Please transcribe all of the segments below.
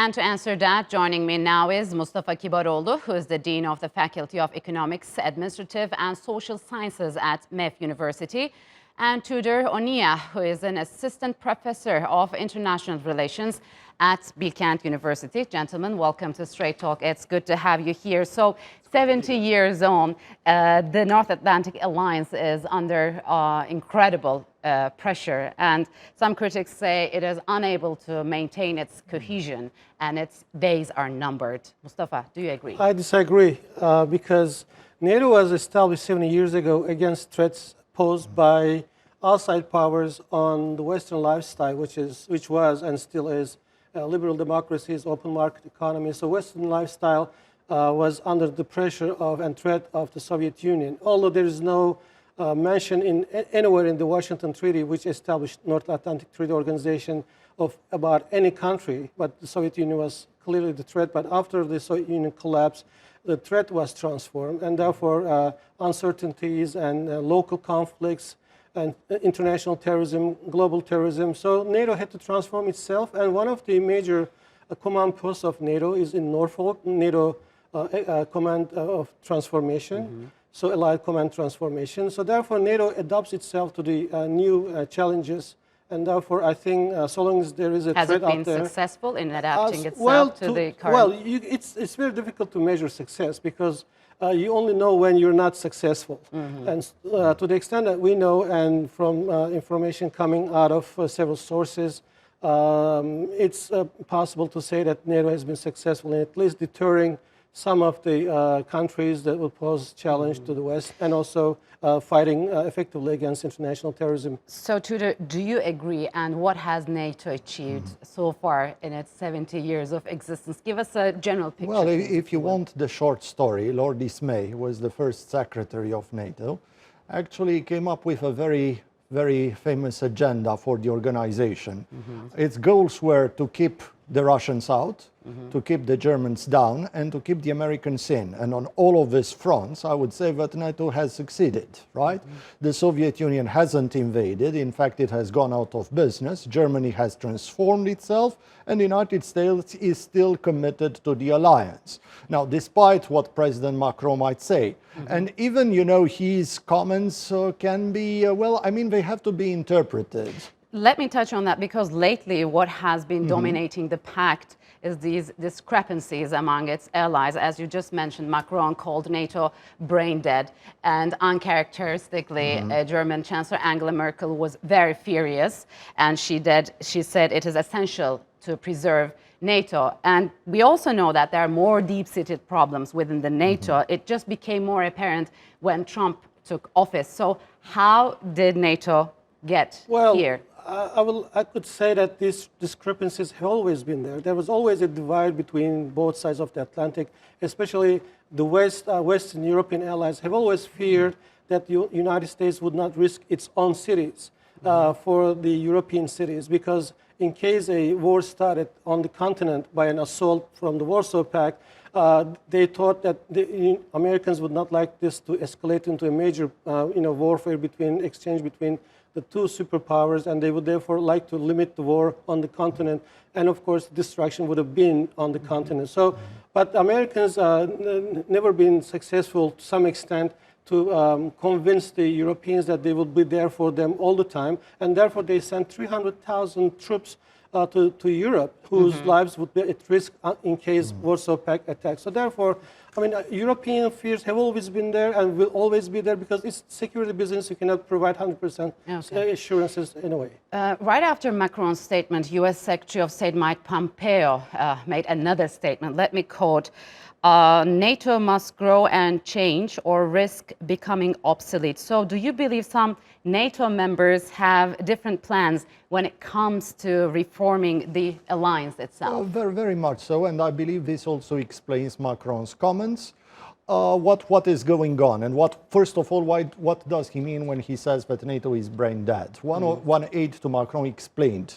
And to answer that, joining me now is Mustafa Kibaroglu, who is the Dean of the Faculty of Economics, Administrative and Social Sciences at MEF University, and Tudor Onea, who is an Assistant Professor of International Relations at Bilkent University. Gentlemen, welcome to Straight Talk. It's good to have you here. So 70 years on, the North Atlantic Alliance is under incredible pressure, and some critics say it is unable to maintain its cohesion and its days are numbered. Mustafa, do you agree? I disagree because NATO was established 70 years ago against threats posed by outside powers on the Western lifestyle, which was and still is liberal democracies, open market economy. So Western lifestyle was under the pressure of and threat of the Soviet Union. Although there is no mention anywhere in the Washington Treaty, which established North Atlantic Treaty Organization, of about any country, but the Soviet Union was clearly the threat. But after the Soviet Union collapsed, the threat was transformed, and therefore uncertainties and local conflicts and international terrorism, global terrorism. So NATO had to transform itself, and one of the major command posts of NATO is in Norfolk, NATO Command of Transformation. Mm-hmm. So Allied Command Transformation. So therefore NATO adapts itself to the new challenges, and therefore I think so long as there is a threat out there. Has it been successful in adapting itself to the current? Well, it's very difficult to measure success because you only know when you're not successful. Mm-hmm. And to the extent that we know, and from information coming out of several sources, it's possible to say that NATO has been successful in at least deterring some of the countries that will pose challenge to the West, and also fighting effectively against international terrorism. So, Tudor, do you agree? And what has NATO achieved so far in its 70 years of existence? Give us a general picture. Well, if you want the short story, Lord Ismay, who was the first secretary of NATO, actually came up with a very famous agenda for the organization. Mm-hmm. Its goals were to keep the Russians out, mm-hmm. to keep the Germans down, and to keep the Americans in. And on all of these fronts, I would say that NATO has succeeded, right? Mm-hmm. The Soviet Union hasn't invaded. In fact, it has gone out of business. Germany has transformed itself, and the United States is still committed to the alliance. Now, despite what President Macron might say, mm-hmm. and even, his comments can be, they have to be interpreted. Let me touch on that, because lately what has been dominating the pact is these discrepancies among its allies. As you just mentioned, Macron called NATO brain dead, and uncharacteristically, German Chancellor Angela Merkel was very furious, and she said it is essential to preserve NATO. And we also know that there are more deep-seated problems within the NATO. It just became more apparent when Trump took office. So how did NATO get here? I could say that these discrepancies have always been there. There was always a divide between both sides of the Atlantic, especially the Western European allies have always feared that the United States would not risk its own cities for the European cities, because in case a war started on the continent by an assault from the Warsaw Pact, they thought that the Americans would not like this to escalate into a major warfare exchange between the two superpowers, and they would therefore like to limit the war on the continent, and of course destruction would have been on the continent. So, but Americans never been successful to some extent to convince the Europeans that they would be there for them all the time, and therefore they sent 300,000 troops to Europe, whose lives would be at risk in case Warsaw Pact attacks. So therefore, European fears have always been there and will always be there, because it's security business. You cannot provide 100% assurances in a way. Right after Macron's statement, U.S. Secretary of State Mike Pompeo made another statement. Let me quote: NATO must grow and change or risk becoming obsolete. So do you believe some NATO members have different plans when it comes to reforming the alliance itself? Well, very, very much so, and I believe this also explains Macron's comments. What is going on, and first of all, what does he mean when he says that NATO is brain dead? One aide to Macron explained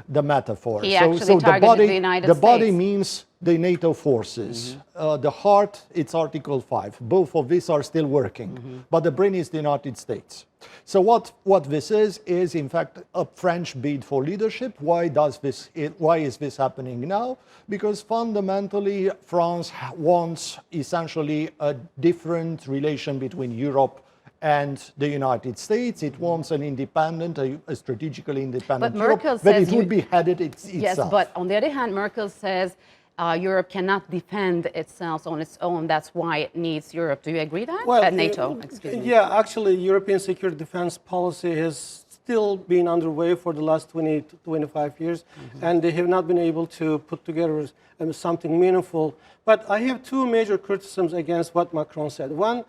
the metaphor. He actually targeted the United States. The body means the NATO forces. The heart, it's Article 5. Both of these are still working, but the brain is the United States. So what this is in fact a French bid for leadership. Why is this happening now? Because fundamentally France wants essentially a different relation between Europe and the United States. It wants an independent, a strategically independent But Merkel Europe, but says it would be headed itself. Yes, but on the other hand, Merkel says Europe cannot defend itself on its own. That's why it needs Europe. Do you agree that? Well, NATO, excuse me. Yeah, actually, European security defense policy has still been underway for the last 20 to 25 years, and they have not been able to put together something meaningful. But I have two major criticisms against what Macron said. One,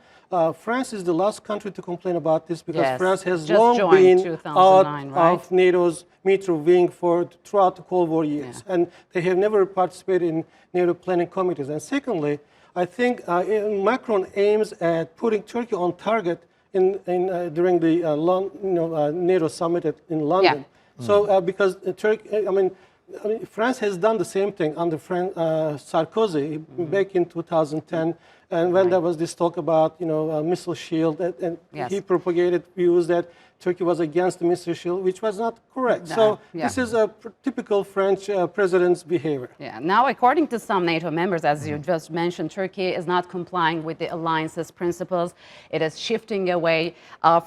France is the last country to complain about this because Yes, France has just long joined been 2009, out right? of NATO's NATO wing throughout the Cold War years, and they have never participated in NATO planning committees. And secondly, I think Macron aims at putting Turkey on target during the NATO summit in London. So because France has done the same thing under Sarkozy back in 2010, and when there was this talk about missile shield, and he propagated views that Turkey was against the missile shield, which was not correct. So this is a typical French president's behavior. Yeah. Now, according to some NATO members, as you just mentioned, Turkey is not complying with the alliance's principles. It is shifting away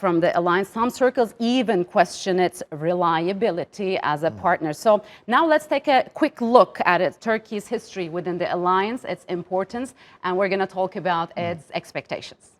from the alliance. Some circles even question its reliability as a partner. So now let's take a quick look at Turkey's history within the alliance, its importance, and we're going to talk about its expectations.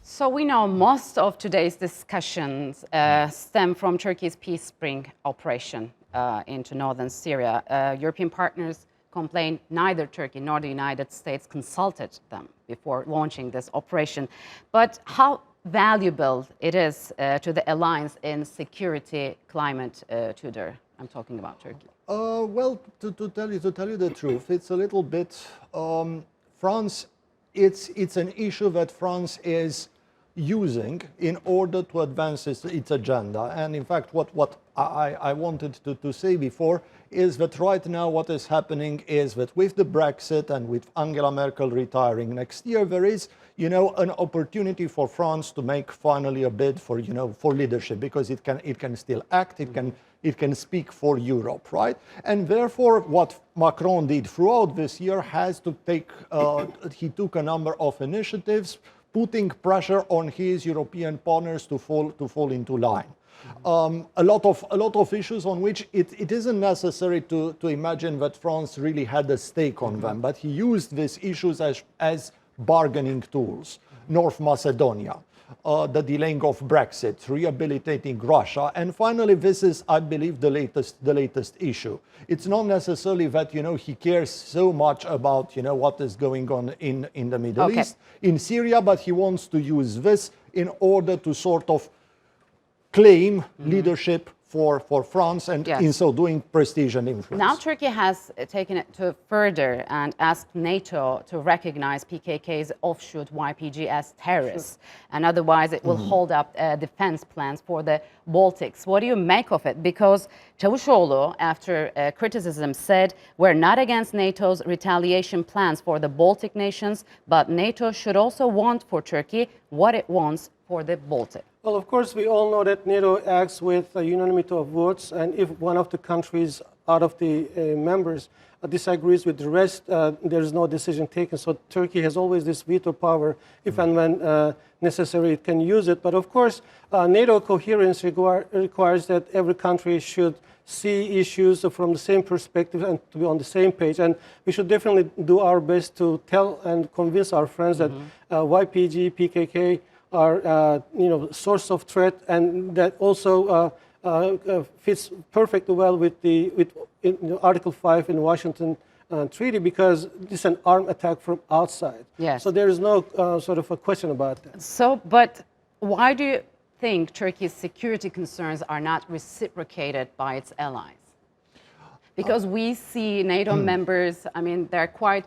So we know most of today's discussions stem from Turkey's Peace Spring operation into northern Syria. European partners complain neither Turkey nor the United States consulted them before launching this operation. But how valuable it is to the alliance in security climate, Tudor? I'm talking about Turkey. Well, to tell you the truth, it's a little bit France. It's an issue that France is using in order to advance its agenda. And in fact, what I wanted to say before is that right now what is happening is that with the Brexit and with Angela Merkel retiring next year, there is, an opportunity for France to make finally a bid for, for leadership, because it can still act, it can speak for Europe, right? And therefore, what Macron did throughout this year has to take, he took a number of initiatives, putting pressure on his European partners to fall into line. A lot of issues on which it isn't necessary to imagine that France really had a stake on them, but he used these issues as bargaining tools. North Macedonia, the delaying of Brexit, rehabilitating Russia, and finally, this is, I believe, the latest issue. It's not necessarily that he cares so much about what is going on in the Middle East, in Syria, but he wants to use this in order to sort of claim leadership for France, and Yes. in so doing, prestige and influence. Now Turkey has taken it to further and asked NATO to recognize PKK's offshoot YPG as terrorists, and otherwise it will hold up defense plans for the Baltics. What do you make of it? Because Çavuşoğlu, after criticism, said we're not against NATO's retaliation plans for the Baltic nations, but NATO should also want for Turkey what it wants for the Baltic. Well, of course, we all know that NATO acts with a unanimity of votes, and if one of the countries out of the members disagrees with the rest, there is no decision taken. So Turkey has always this veto power. If and when necessary, it can use it. But of course, NATO coherence requires that every country should see issues from the same perspective and to be on the same page. And we should definitely do our best to tell and convince our friends that YPG, PKK are source of threat, and that also fits perfectly well with Article 5 in the Washington Treaty, because this is an armed attack from outside. Yes. So there is no sort of a question about that. So, but why do you think Turkey's security concerns are not reciprocated by its allies? Because we see NATO members, I mean, they're quite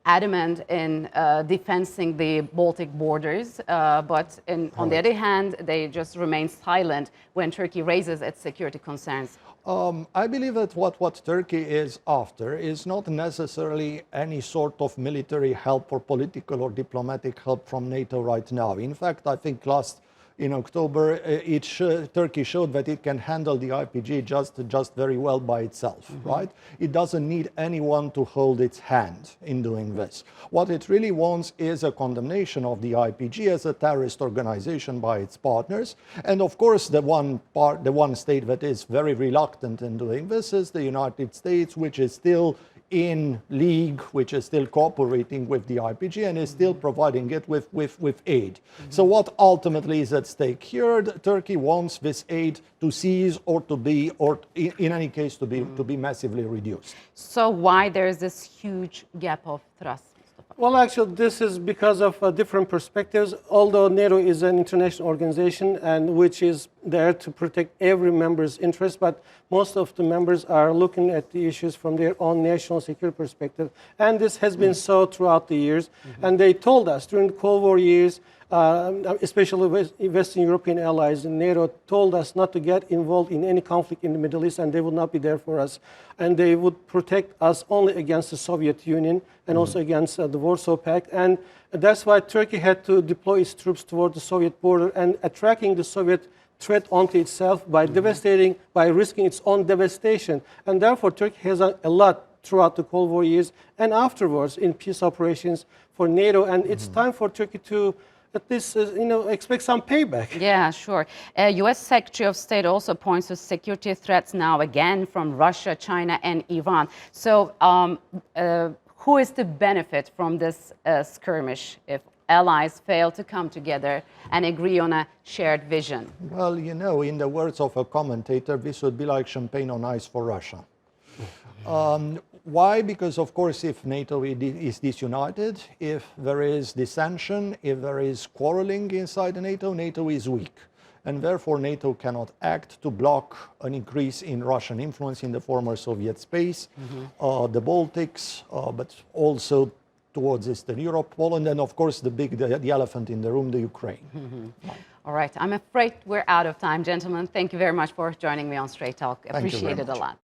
adamant in defending the Baltic borders, but on the other hand, they just remain silent when Turkey raises its security concerns. I believe that what Turkey is after is not necessarily any sort of military help or political or diplomatic help from NATO right now. In fact, I think in October, Turkey showed that it can handle the IPG just very well by itself, right? It doesn't need anyone to hold its hand in doing this. What it really wants is a condemnation of the IPG as a terrorist organization by its partners. And of course, the one state that is very reluctant in doing this is the United States, which is still in league, which is still cooperating with the IPG and is still providing it with aid. So what ultimately is at stake here? Turkey wants this aid to cease or to be, or in any case, to be massively reduced. So why there is this huge gap of trust? Well, actually, this is because of different perspectives. Although NATO is an international organization and which is there to protect every member's interest, but most of the members are looking at the issues from their own national security perspective. And this has been so throughout the years. And they told us during the Cold War years, especially Western European allies in NATO, told us not to get involved in any conflict in the Middle East, and they would not be there for us. And they would protect us only against the Soviet Union and also against the Warsaw Pact. And that's why Turkey had to deploy its troops toward the Soviet border and attracting the Soviet threat onto itself by by risking its own devastation. And therefore, Turkey has a lot throughout the Cold War years and afterwards in peace operations for NATO. And it's time for Turkey to at least, expect some payback. Yeah, sure. U.S. Secretary of State also points to security threats now again from Russia, China, and Iran. So who is to benefit from this skirmish if allies fail to come together and agree on a shared vision? Well, in the words of a commentator, this would be like champagne on ice for Russia. Why? Because, of course, if NATO is disunited, if there is dissension, if there is quarreling inside NATO, NATO is weak. And therefore, NATO cannot act to block an increase in Russian influence in the former Soviet space, the Baltics, but also towards Eastern Europe, Poland, and of course, the elephant in the room, the Ukraine. All right, I'm afraid we're out of time, gentlemen. Thank you very much for joining me on Straight Talk. Appreciate it a lot.